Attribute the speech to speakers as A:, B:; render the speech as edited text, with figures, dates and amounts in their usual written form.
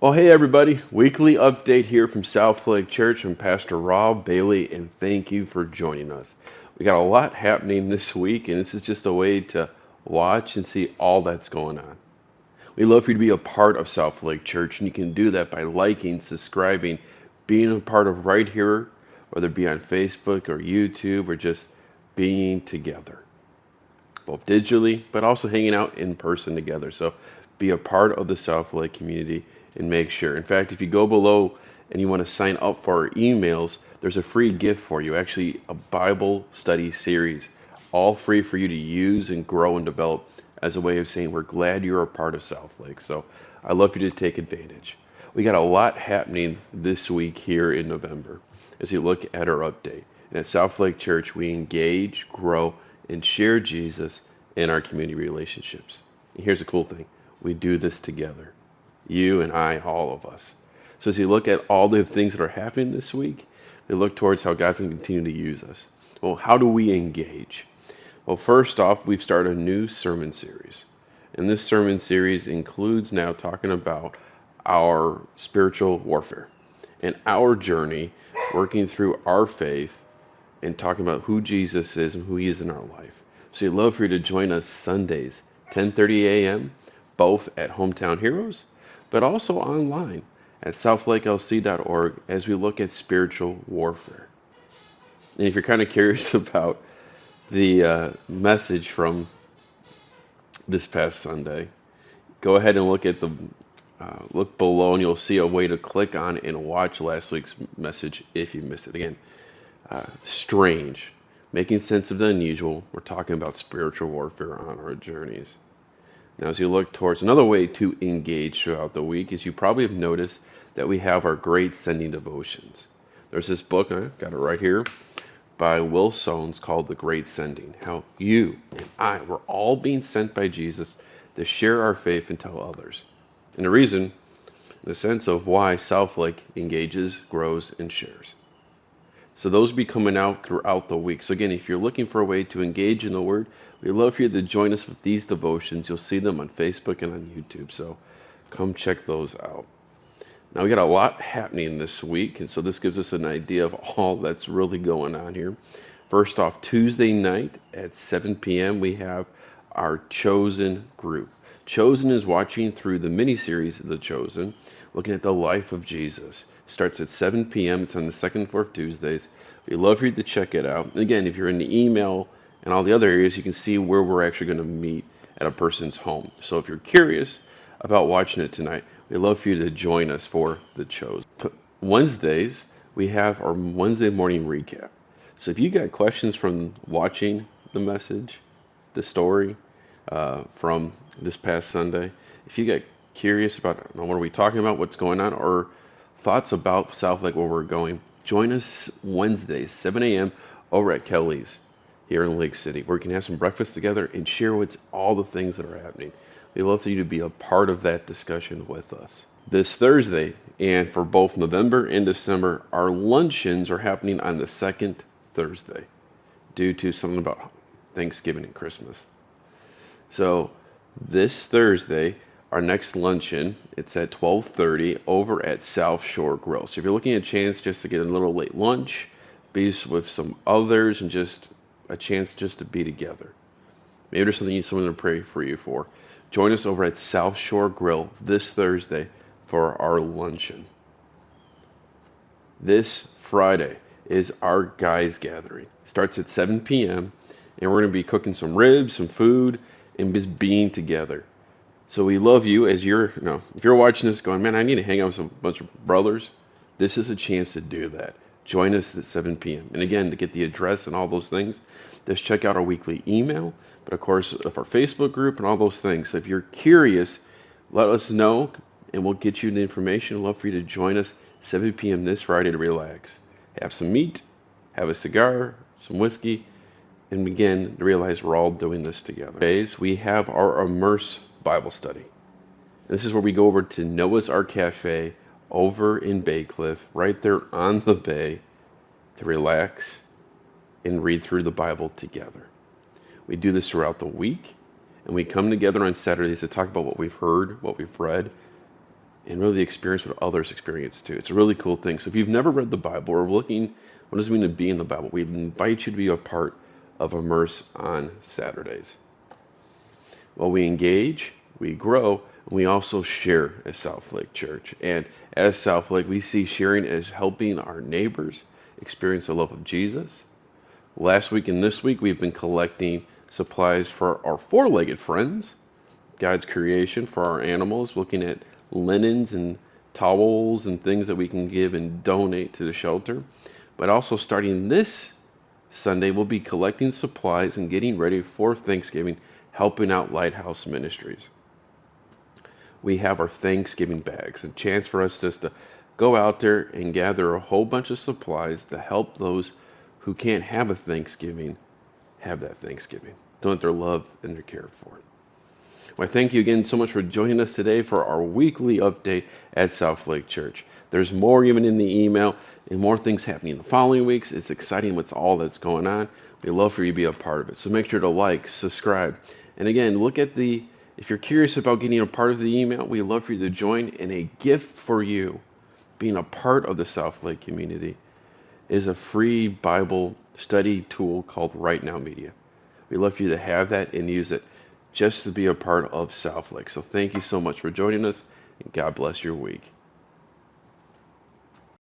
A: Well, hey everybody, weekly update here from South Lake Church. I'm Pastor Rob Bailey, and thank you for joining us. We got a lot happening this week, and this is just a way to watch and see all that's going on. We love for you to be a part of South Lake Church, and you can do that by liking, subscribing, being a part of right here, whether it be on Facebook or YouTube or just being together, both digitally, but also hanging out in person together. So be a part of the South Lake community and make sure. In fact, if you go below and you want to sign up for our emails, there's a free gift for you, actually a Bible study series, all free for you to use and grow and develop as a way of saying we're glad you're a part of South Lake. So I love you to take advantage. We got a lot happening this week here in November as you look at our update. And at South Lake Church, we engage, grow, and share Jesus in our community relationships. And here's the cool thing. We do this together. You and I, all of us. So as you look at all the things that are happening this week, we look towards how God's going to continue to use us. Well, how do we engage? Well, first off, we've started a new sermon series. And this sermon series includes now talking about our spiritual warfare and our journey working through our faith and talking about who Jesus is and who he is in our life. So we'd love for you to join us Sundays, 10:30 a.m., both at Hometown Heroes, but also online at southlakelc.org as we look at spiritual warfare. And if you're kind of curious about the message from this past Sunday, go ahead and look below, and you'll see a way to click on and watch last week's message if you missed it. Again, strange, making sense of the unusual. We're talking about spiritual warfare on our journeys. Now, as you look towards another way to engage throughout the week, is you probably have noticed that we have our great sending devotions. There's this book, I got it right here, by Will Soanes called The Great Sending. How you and I, we're all being sent by Jesus to share our faith and tell others. And the reason, in the sense of why South Lake engages, grows, and shares. So those will be coming out throughout the week. So again, if you're looking for a way to engage in the Word, we'd love for you to join us with these devotions. You'll see them on Facebook and on YouTube. So come check those out. Now we got a lot happening this week, and so this gives us an idea of all that's really going on here. First off, Tuesday night at 7 p.m. we have our Chosen group. Chosen is watching through the mini-series The Chosen, looking at the life of Jesus. Starts at 7 p.m. It's on the second and fourth Tuesdays. We'd love for you to check it out. And again, if you're in the email and all the other areas, you can see where we're actually going to meet at a person's home. So if you're curious about watching it tonight, we'd love for you to join us for The Chosen. Wednesdays, we have our Wednesday morning recap. So if you got questions from watching the message, the story from this past Sunday, if you get curious about what are we talking about, what's going on, or thoughts about South Lake, where we're going, join us Wednesdays, 7 a.m. over at Kelly's here in Lake City, where we can have some breakfast together and share what's all the things that are happening. We'd love for you to be a part of that discussion with us. This Thursday, and for both November and December, our luncheons are happening on the second Thursday due to something about Thanksgiving and Christmas. So this Thursday, our next luncheon, it's at 12:30 over at South Shore Grill. So if you're looking at a chance just to get a little late lunch, be with some others, and just a chance just to be together. Maybe there's something you need someone to pray for you for. Join us over at South Shore Grill this Thursday for our luncheon. This Friday is our guys gathering. Starts at 7 p.m. and we're going to be cooking some ribs, some food, and just being together. So we love you as if you're watching this going, man, I need to hang out with a bunch of brothers. This is a chance to do that. Join us at 7 p.m. And again, to get the address and all those things, just check out our weekly email, but of course, of our Facebook group and all those things. So if you're curious, let us know, and we'll get you the information. I'd love for you to join us 7 p.m. this Friday to relax. Have some meat, have a cigar, some whiskey, and begin to realize we're all doing this together. Days, we have our Immerse Bible study. This is where we go over to Noah's Ark Cafe over in Bay Cliff, right there on the bay, to relax and read through the Bible together. We do this throughout the week, and we come together on Saturdays to talk about what we've heard, what we've read, and really experience what others experience too. It's a really cool thing. So if you've never read the Bible or looking, what does it mean to be in the Bible? We invite you to be a part of Immerse on Saturdays. Well, we engage, we grow, and we also share as Southlake Church. And as Southlake, we see sharing as helping our neighbors experience the love of Jesus. Last week and this week, we've been collecting supplies for our four-legged friends, God's creation, for our animals, looking at linens and towels and things that we can give and donate to the shelter. But also starting this Sunday, we'll be collecting supplies and getting ready for Thanksgiving, helping out Lighthouse Ministries. We have our Thanksgiving bags, a chance for us just to go out there and gather a whole bunch of supplies to help those who can't have a Thanksgiving have that Thanksgiving, know that they're loved and they're cared for. Well, thank you again so much for joining us today for our weekly update at Southlake Church. There's more even in the email and more things happening in the following weeks. It's exciting what's all that's going on. We'd love for you to be a part of it. So make sure to like, subscribe. And again, look at if you're curious about getting a part of the email, we'd love for you to join. And a gift for you, being a part of the Southlake community, is a free Bible study tool called Right Now Media. We'd love for you to have that and use it just to be a part of Southlake. So thank you so much for joining us, and God bless your week.